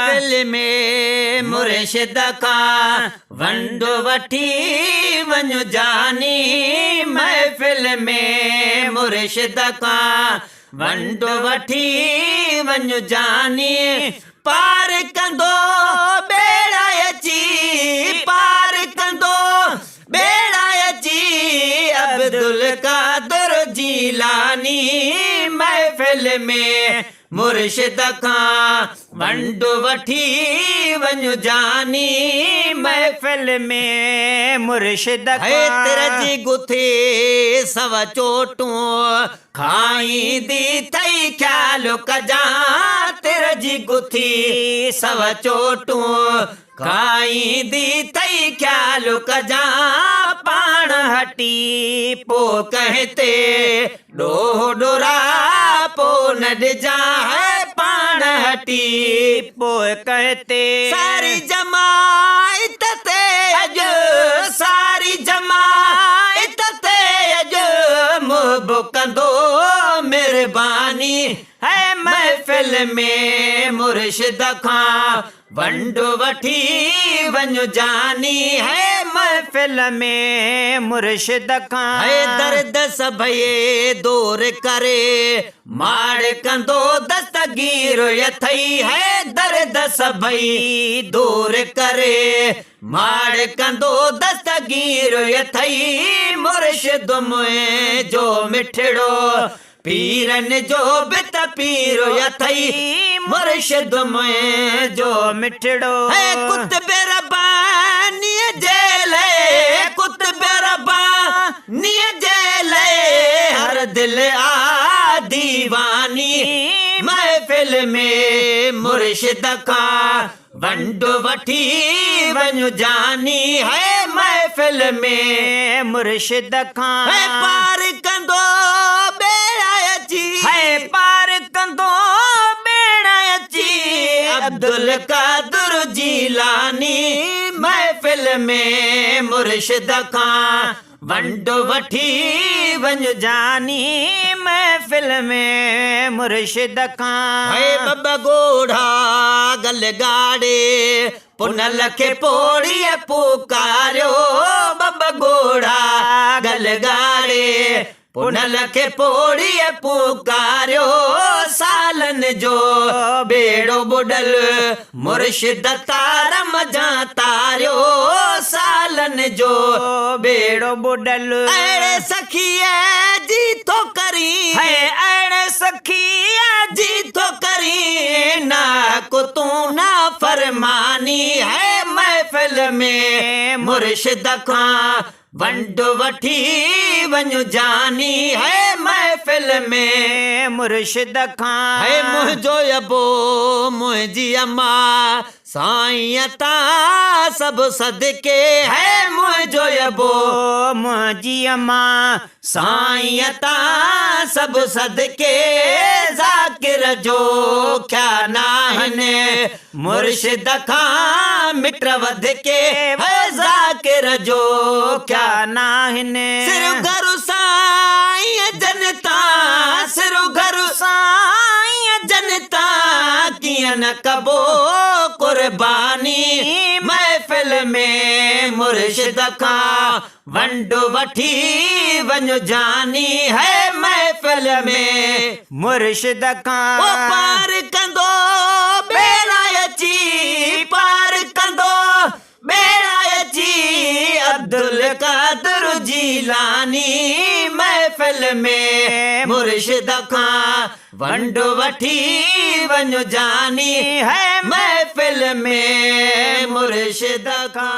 दिल में मुर्शिद का वंडो वठी वञु जानी महफिल में मुर्शिद का वंडो वठी वञु जानी पार कंदो बेड़ा अची पार कंदो बेड़ा अची अब्दुल कादिर जीलानी महफिल में मुर्शिद का वंडो वठी वञु जानी महफिल में मुर्शिद का तेरजी गुथे सवा चोटूं खाईंदी थई ख्याल कजा तेरजी गुथी सवा चोटूं खाईंदी थई ख्याल कजा पाण हटी पो कहते डोह डोरा पो न ॾिजा है पाण हटी पो कहते सारी जमाइत ते अॼु सारी जमाइत ते अॼु मुहब कंदो मेहरबानी है महफिल में मुर्शिद खां वंडो वठी वञु जानी है महफिल में मुर्शिद खां है दर्द सभये दूर करे माड़ कंदो दस्तगीर यथई है दर्द सभई दूर करे माड़ कंदो दस्तगीर यथई मुर्शिद मुए जो मिठड़ो पीरन जो बित पीरो यथई मुर्शिद में जो मिठड़ो है कुतबे रब्बानी जेले कुतबे रब्बानी जेले हर दिल आ दीवानी महफिल में मुर्शिद का वंडो वठी वञु जानी है महफिल में मुर्शिद का है पार कंदो है पार कंदो बेड़ा अची अब्दुल कादिर जीलानी महफिल में मुर्शिद का वंडो वठी वञु जानी महफिल में मुर्शिद का है बब्बा गोढ़ा गल गाड़े पुनल के पोड़ी पुकारियो बब्बा गोढ़ा गल गाड़े पुनल के पोड़ी पुकारियो सालन जो बेड़ो बुडल मुर्शिद तारम जा तारियो सालन जो बेड़ो बुडल अड़े सखिया जी तो करी है अड़े सखिया जी तो करी ना को तू ना फरमानी है महफिल में मुर्शिद का वंडो वठी वञु जानी है महफिल में मुर्शिद खां है मुंहिंजो अबो मुंहिंजी अम्मा साईं ता सभु सदके है मुंहिंजो अबो मुंहिंजी अम्मा साईं ता सभु सदके ज़ाकिर जो क्या नाहने मुर्शिद खां मिट वध के है ज़ाकिर जो क्या नाहने सिर घरु साईं जनता सिर घरु साईं जनता किया न कबो कुर्बानी महफिल में मुर्शिद का वंडो वठी वञु जानी है महफिल में मुर्शिद का पार कंदो बेड़ा अची पार कंदो बेड़ा अची अब्दुल कादिर जीलानी महफिल में मुर्शिद का वंडो वठी वञु जानी है महफिल में मुर्शिद का